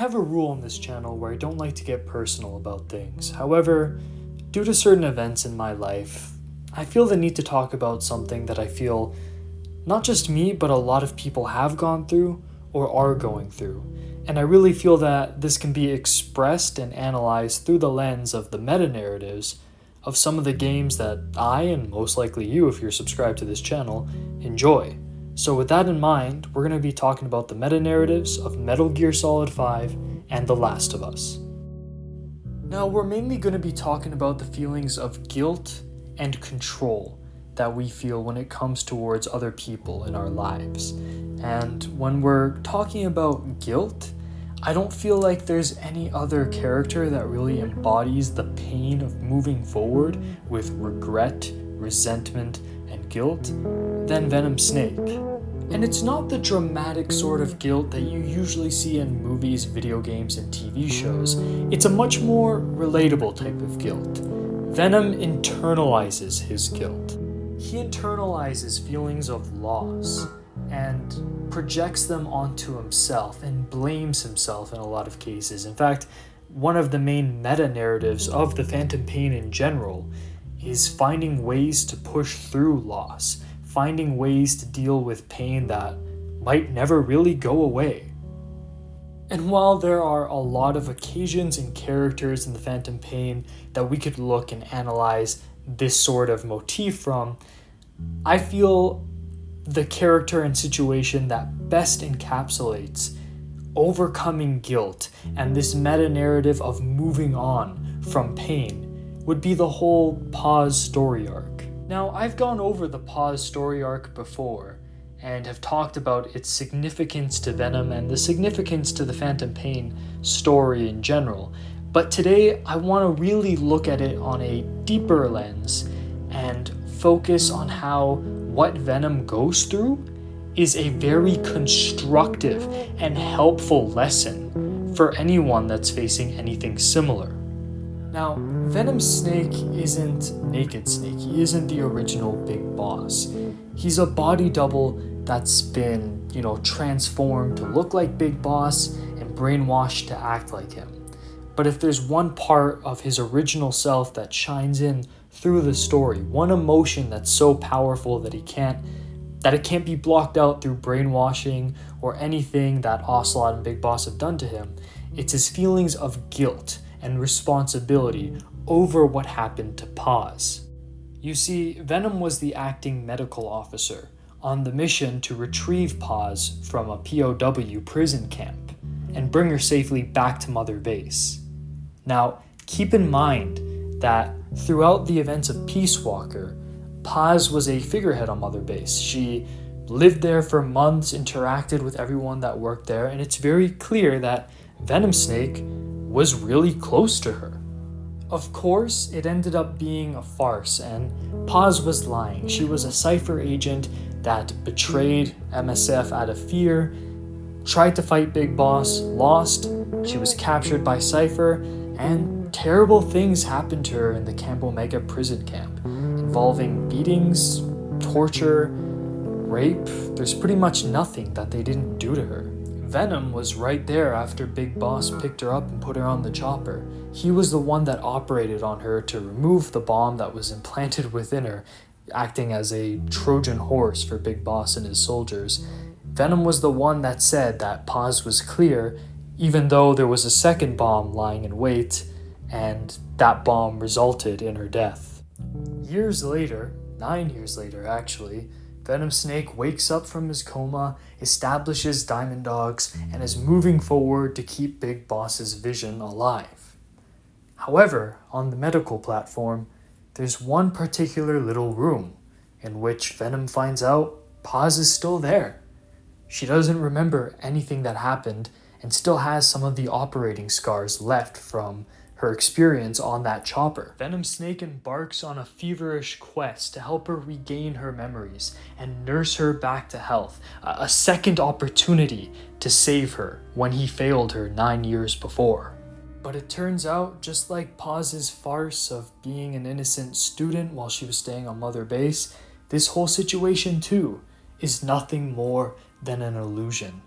I have a rule on this channel where I don't like to get personal about things. However, due to certain events in my life, I feel the need to talk about something that I feel not just me, but a lot of people have gone through or are going through. And I really feel that this can be expressed and analyzed through the lens of the meta-narratives of some of the games that I, and most likely you if you're subscribed to this channel, enjoy. So with that in mind, we're going to be talking about the meta-narratives of Metal Gear Solid 5 and The Last of Us. Now, we're mainly going to be talking about the feelings of guilt and control that we feel when it comes towards other people in our lives. And when we're talking about guilt, I don't feel like there's any other character that really embodies the pain of moving forward with regret, resentment, and guilt than Venom Snake. And it's not the dramatic sort of guilt that you usually see in movies, video games, and TV shows. It's a much more relatable type of guilt. Venom internalizes his guilt. He internalizes feelings of loss and projects them onto himself and blames himself in a lot of cases. In fact, one of the main meta-narratives of the Phantom Pain in general is finding ways to push through loss, finding ways to deal with pain that might never really go away. And while there are a lot of occasions and characters in the Phantom Pain that we could look and analyze this sort of motif from, I feel the character and situation that best encapsulates overcoming guilt and this meta-narrative of moving on from pain would be the whole Paz story arc. Now, I've gone over the Paz story arc before and have talked about its significance to Venom and the significance to the Phantom Pain story in general, but today I want to really look at it on a deeper lens and focus on how what Venom goes through is a very constructive and helpful lesson for anyone that's facing anything similar. Now, Venom Snake isn't Naked Snake. He isn't the original Big Boss. He's a body double that's been, transformed to look like Big Boss and brainwashed to act like him. But if there's one part of his original self that shines in through the story, one emotion that's so powerful that it can't be blocked out through brainwashing or anything that Ocelot and Big Boss have done to him, it's his feelings of guilt and responsibility over what happened to Paz. You see, Venom was the acting medical officer on the mission to retrieve Paz from a POW prison camp and bring her safely back to Mother Base. Now, keep in mind that throughout the events of Peace Walker, Paz was a figurehead on Mother Base. She lived there for months, interacted with everyone that worked there, and it's very clear that Venom Snake was really close to her. Of course, it ended up being a farce, and Paz was lying. She was a Cypher agent that betrayed MSF out of fear, tried to fight Big Boss, lost, she was captured by Cypher, and terrible things happened to her in the Camp Omega prison camp, involving beatings, torture, rape. There's pretty much nothing that they didn't do to her. Venom was right there after Big Boss picked her up and put her on the chopper. He was the one that operated on her to remove the bomb that was implanted within her, acting as a Trojan horse for Big Boss and his soldiers. Venom was the one that said that Paz was clear, even though there was a second bomb lying in wait, and that bomb resulted in her death. Years later, 9 years later actually, Venom Snake wakes up from his coma, establishes Diamond Dogs, and is moving forward to keep Big Boss's vision alive. However, on the medical platform, there's one particular little room in which Venom finds out Paz is still there. She doesn't remember anything that happened and still has some of the operating scars left from her experience on that chopper. Venom Snake embarks on a feverish quest to help her regain her memories and nurse her back to health, a second opportunity to save her when he failed her 9 years before. But it turns out, just like Paz's farce of being an innocent student while she was staying on Mother Base, this whole situation too is nothing more than an illusion.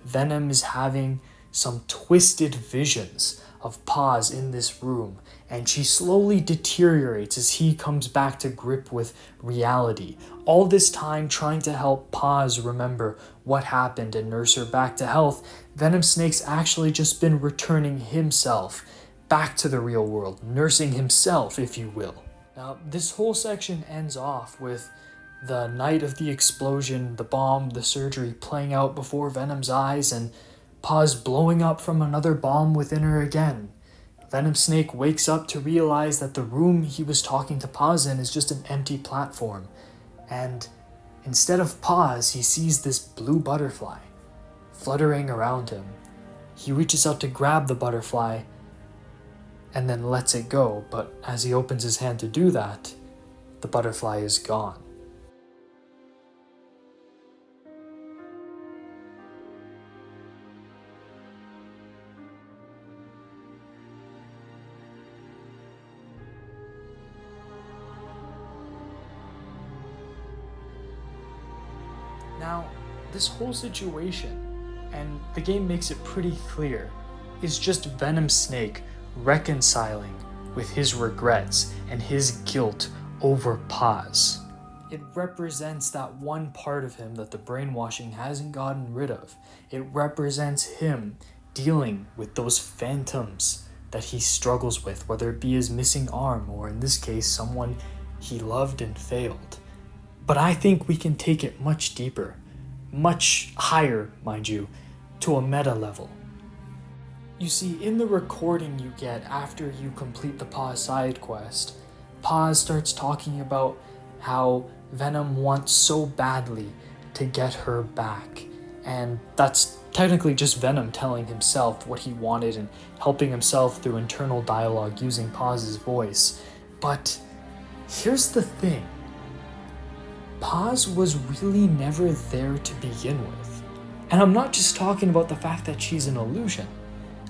Venom is having some twisted visions of Paz in this room, and she slowly deteriorates as he comes back to grip with reality. All this time trying to help Paz remember what happened and nurse her back to health, Venom Snake's actually just been returning himself back to the real world, nursing himself, if you will. Now, this whole section ends off with the night of the explosion, the bomb, the surgery playing out before Venom's eyes, and Paz blowing up from another bomb within her again. Venom Snake wakes up to realize that the room he was talking to Paz in is just an empty platform. And instead of Paz, he sees this blue butterfly fluttering around him. He reaches out to grab the butterfly and then lets it go, but as he opens his hand to do that, the butterfly is gone. Now, this whole situation, and the game makes it pretty clear, is just Venom Snake reconciling with his regrets and his guilt over Paz. It represents that one part of him that the brainwashing hasn't gotten rid of. It represents him dealing with those phantoms that he struggles with, whether it be his missing arm or, in this case, someone he loved and failed. But I think we can take it much deeper, much higher, mind you, to a meta level. You see, in the recording you get after you complete the Paz side quest, Paz starts talking about how Venom wants so badly to get her back. And that's technically just Venom telling himself what he wanted and helping himself through internal dialogue using Paz's voice. But here's the thing. Paz was really never there to begin with. And I'm not just talking about the fact that she's an illusion.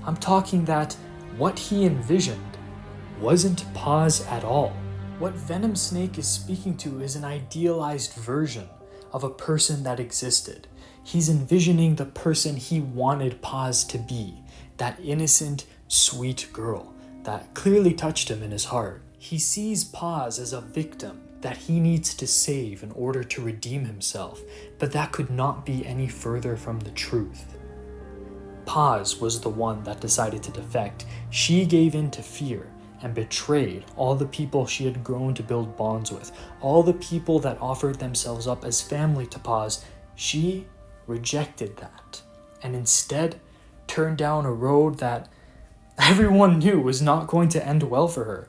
I'm talking that what he envisioned wasn't Paz at all. What Venom Snake is speaking to is an idealized version of a person that existed. He's envisioning the person he wanted Paz to be, that innocent, sweet girl that clearly touched him in his heart. He sees Paz as a victim that he needs to save in order to redeem himself, but that could not be any further from the truth. Paz was the one that decided to defect. She gave in to fear and betrayed all the people she had grown to build bonds with, all the people that offered themselves up as family to Paz. She rejected that and instead turned down a road that everyone knew was not going to end well for her.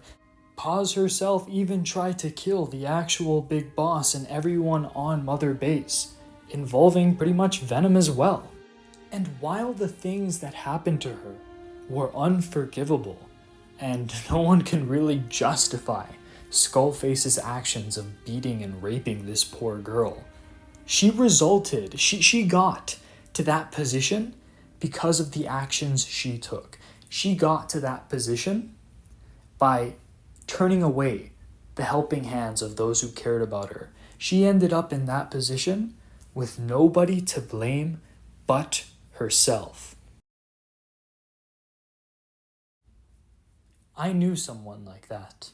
Paz herself even tried to kill the actual big boss and everyone on Mother Base, involving pretty much Venom as well. And while the things that happened to her were unforgivable, and no one can really justify Skullface's actions of beating and raping this poor girl, she got to that position because of the actions she took. She got to that position by turning away the helping hands of those who cared about her. She ended up in that position with nobody to blame but herself. I knew someone like that.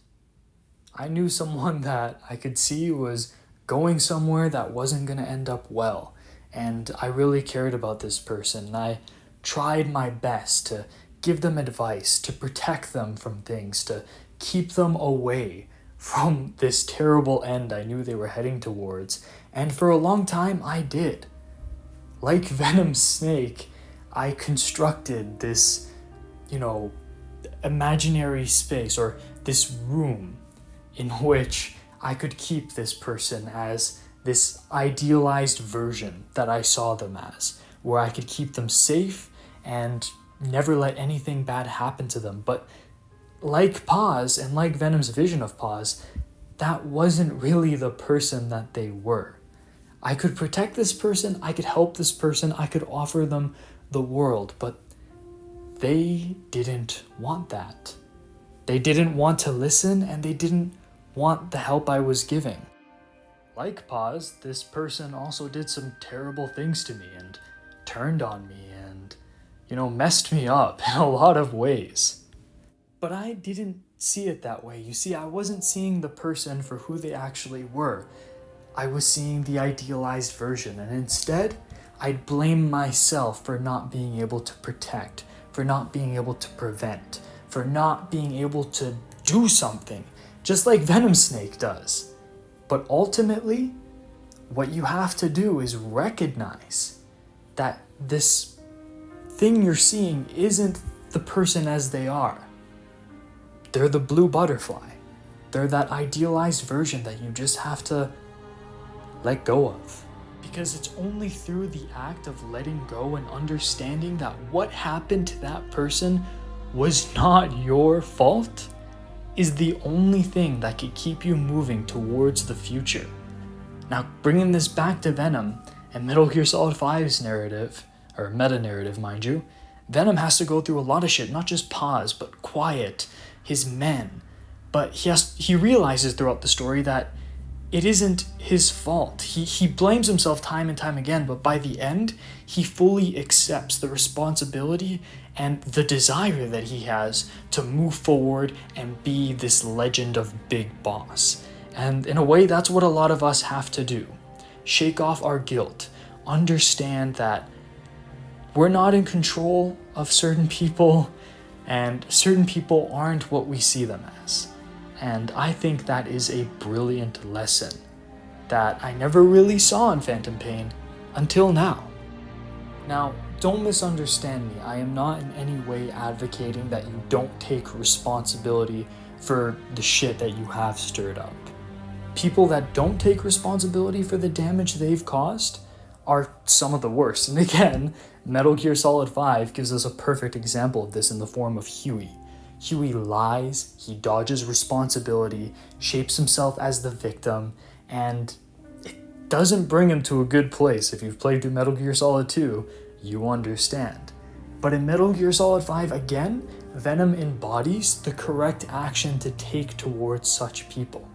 I knew someone that I could see was going somewhere that wasn't going to end up well, and I really cared about this person, and I tried my best to give them advice, to protect them from things, to keep them away from this terrible end I knew they were heading towards, and for a long time I did. Like Venom Snake, I constructed this, imaginary space or this room in which I could keep this person as this idealized version that I saw them as, where I could keep them safe and never let anything bad happen to them. But like Paz and like Venom's vision of Paz, that wasn't really the person that they were. I could protect this person, I could help this person, I could offer them the world, but they didn't want that. They didn't want to listen, and they didn't want the help I was giving. Like Paz, this person also did some terrible things to me and turned on me and, messed me up in a lot of ways. But I didn't see it that way. You see, I wasn't seeing the person for who they actually were. I was seeing the idealized version, and instead, I'd blame myself for not being able to protect, for not being able to prevent, for not being able to do something, just like Venom Snake does. But ultimately, what you have to do is recognize that this thing you're seeing isn't the person as they are. They're the blue butterfly. They're that idealized version that you just have to let go of. Because it's only through the act of letting go and understanding that what happened to that person was not your fault is the only thing that could keep you moving towards the future. Now, bringing this back to Venom and Metal Gear Solid 5's narrative, or meta-narrative, mind you, Venom has to go through a lot of shit, not just Paz, but Quiet, his men. But he realizes throughout the story that it isn't his fault. He blames himself time and time again, but by the end, he fully accepts the responsibility and the desire that he has to move forward and be this legend of Big Boss. And in a way, that's what a lot of us have to do. Shake off our guilt. Understand that we're not in control of certain people, and certain people aren't what we see them as. And I think that is a brilliant lesson that I never really saw in Phantom Pain until now. Now, don't misunderstand me. I am not in any way advocating that you don't take responsibility for the shit that you have stirred up. People that don't take responsibility for the damage they've caused are some of the worst. And again, Metal Gear Solid 5 gives us a perfect example of this in the form of Huey. Huey lies, he dodges responsibility, shapes himself as the victim, and it doesn't bring him to a good place. If you've played through Metal Gear Solid 2, you understand. But in Metal Gear Solid 5, again, Venom embodies the correct action to take towards such people.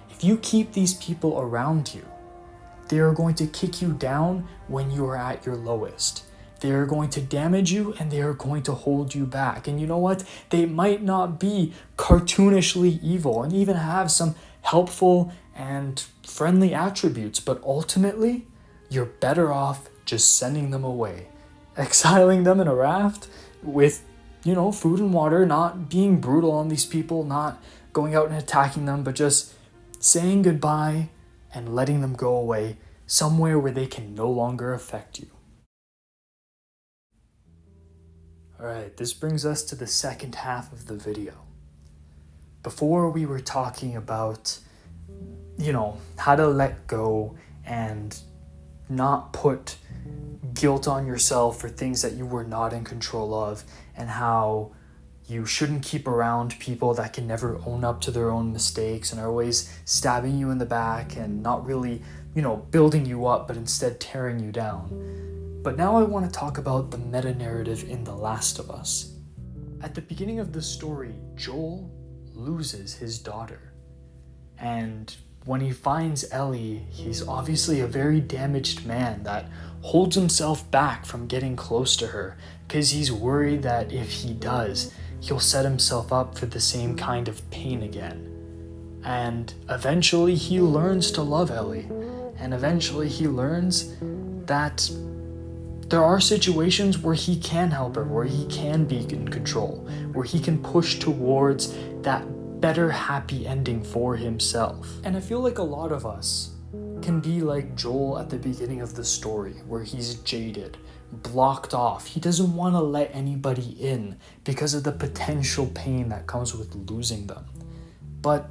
If you keep these people around you, they are going to kick you down when you are at your lowest. They are going to damage you and they are going to hold you back. And you know what? They might not be cartoonishly evil and even have some helpful and friendly attributes, but ultimately, you're better off just sending them away. Exiling them in a raft with, food and water, not being brutal on these people, not going out and attacking them, but just saying goodbye and letting them go away somewhere where they can no longer affect you. Alright, this brings us to the second half of the video. Before we were talking about, how to let go and not put guilt on yourself for things that you were not in control of, and how you shouldn't keep around people that can never own up to their own mistakes and are always stabbing you in the back and not really, building you up, but instead tearing you down. But now I want to talk about the meta-narrative in The Last of Us. At the beginning of the story, Joel loses his daughter. And when he finds Ellie, he's obviously a very damaged man that holds himself back from getting close to her because he's worried that if he does, he'll set himself up for the same kind of pain again. And eventually he learns to love Ellie. And eventually he learns that there are situations where he can help her, where he can be in control, where he can push towards that better happy ending for himself. And I feel like a lot of us can be like Joel at the beginning of the story, where he's jaded, blocked off. He doesn't want to let anybody in because of the potential pain that comes with losing them. But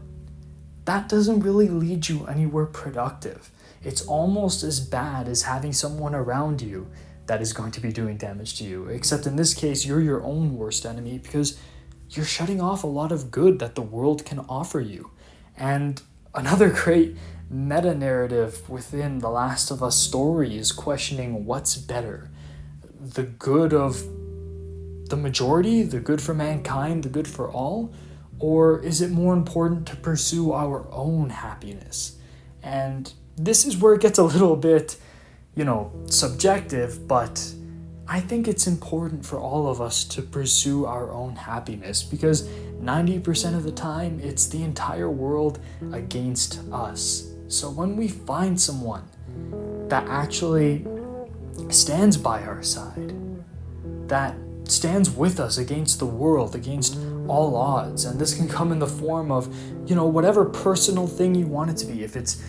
that doesn't really lead you anywhere productive. It's almost as bad as having someone around you that is going to be doing damage to you, except in this case, you're your own worst enemy because you're shutting off a lot of good that the world can offer you. And another great meta-narrative within The Last of Us story is questioning what's better. The good of the majority, the good for mankind, the good for all, or is it more important to pursue our own happiness? And this is where it gets a little bit, subjective, but I think it's important for all of us to pursue our own happiness, because 90% of the time it's the entire world against us. So when we find someone that actually stands by our side, that stands with us against the world, against all odds, and this can come in the form of, whatever personal thing you want it to be. If it's,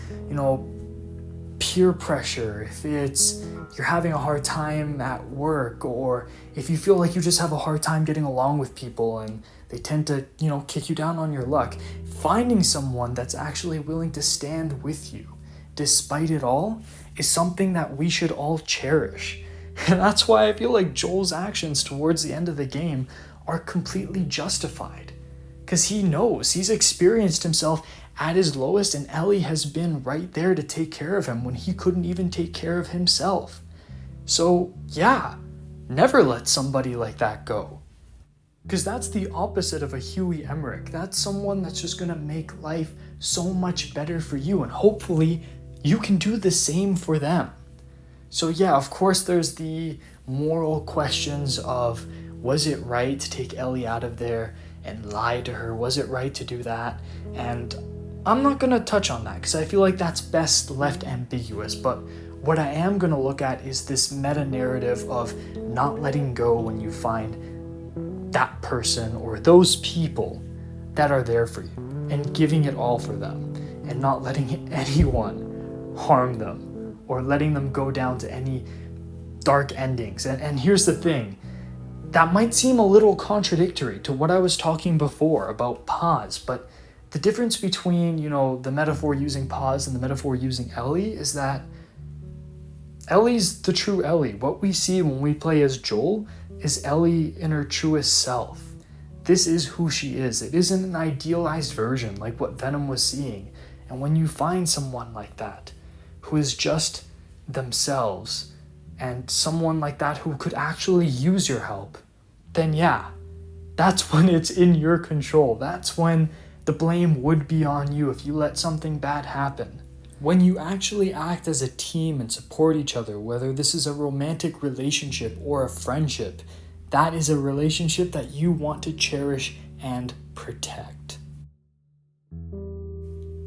peer pressure, if it's you're having a hard time at work, or if you feel like you just have a hard time getting along with people and they tend to, kick you down on your luck, finding someone that's actually willing to stand with you despite it all is something that we should all cherish. And that's why I feel like Joel's actions towards the end of the game are completely justified. Because he knows, he's experienced himself at his lowest, and Ellie has been right there to take care of him when he couldn't even take care of himself. So yeah, never let somebody like that go. Because that's the opposite of a Huey Emmerich. That's someone that's just gonna make life so much better for you, and hopefully you can do the same for them. So yeah, of course there's the moral questions of, was it right to take Ellie out of there and lie to her? Was it right to do that? And I'm not going to touch on that because I feel like that's best left ambiguous. But what I am going to look at is this meta-narrative of not letting go when you find that person or those people that are there for you, and giving it all for them and not letting anyone harm them or letting them go down to any dark endings. And here's the thing. That might seem a little contradictory to what I was talking before about pause, but the difference between, the metaphor using pause and the metaphor using Ellie is that Ellie's the true Ellie. What we see when we play as Joel is Ellie in her truest self. This is who she is. It isn't an idealized version like what Venom was seeing. And when you find someone like that, who is just themselves, and someone like that who could actually use your help, then yeah, that's when it's in your control. That's when the blame would be on you if you let something bad happen. When you actually act as a team and support each other, whether this is a romantic relationship or a friendship, that is a relationship that you want to cherish and protect.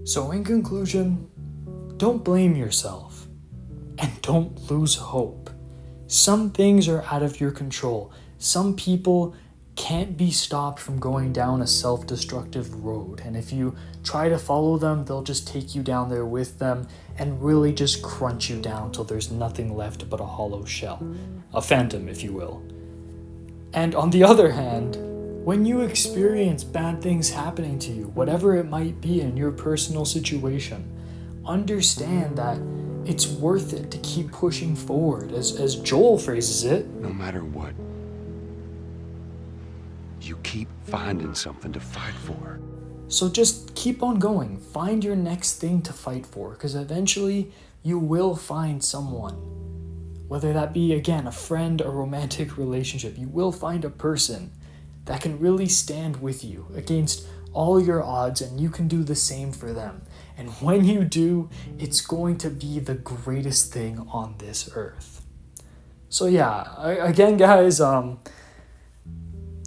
So in conclusion, don't blame yourself and don't lose hope. Some things are out of your control. Some people can't be stopped from going down a self-destructive road, and if you try to follow them, they'll just take you down there with them and really just crunch you down till there's nothing left but a hollow shell, a phantom if you will. And on the other hand, when you experience bad things happening to you, whatever it might be in your personal situation, understand that it's worth it to keep pushing forward, as Joel phrases it. No matter what, you keep finding something to fight for. So just keep on going. Find your next thing to fight for, because eventually you will find someone. Whether that be, again, a friend, a romantic relationship, you will find a person that can really stand with you against all your odds, and you can do the same for them. And when you do, it's going to be the greatest thing on this earth. So yeah, again guys, I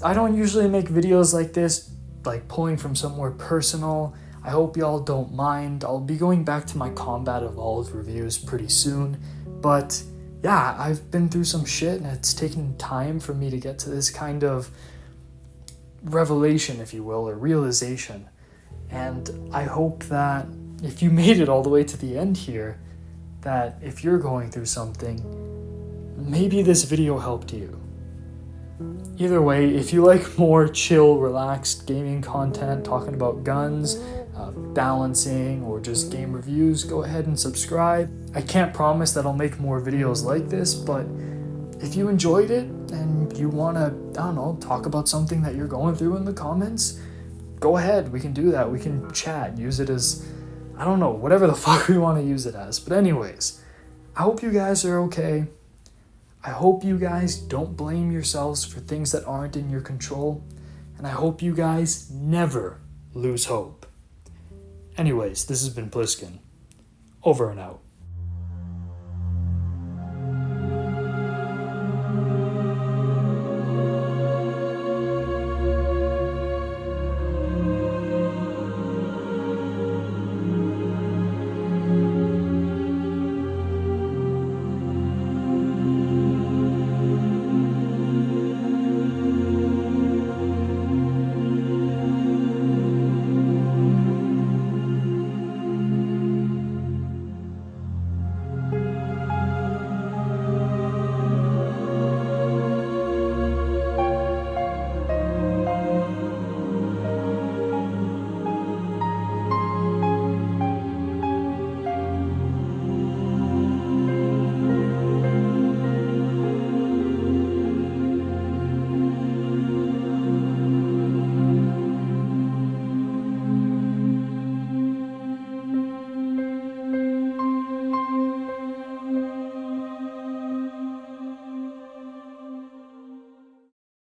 don't usually make videos like this, like pulling from somewhere personal. I hope y'all don't mind. I'll be going back to my Combat Evolved reviews pretty soon. But yeah, I've been through some shit, and it's taken time for me to get to this kind of revelation, if you will, or realization. And I hope that if you made it all the way to the end here, that if you're going through something, maybe this video helped you. Either way, if you like more chill, relaxed gaming content, talking about guns, balancing, or just game reviews, go ahead and subscribe. I can't promise that I'll make more videos like this, but if you enjoyed it and you want to, talk about something that you're going through in the comments, go ahead, we can do that. We can chat, use it as, whatever the fuck we want to use it as. But anyways, I hope you guys are okay. I hope you guys don't blame yourselves for things that aren't in your control. And I hope you guys never lose hope. Anyways, this has been Pliskin. Over and out.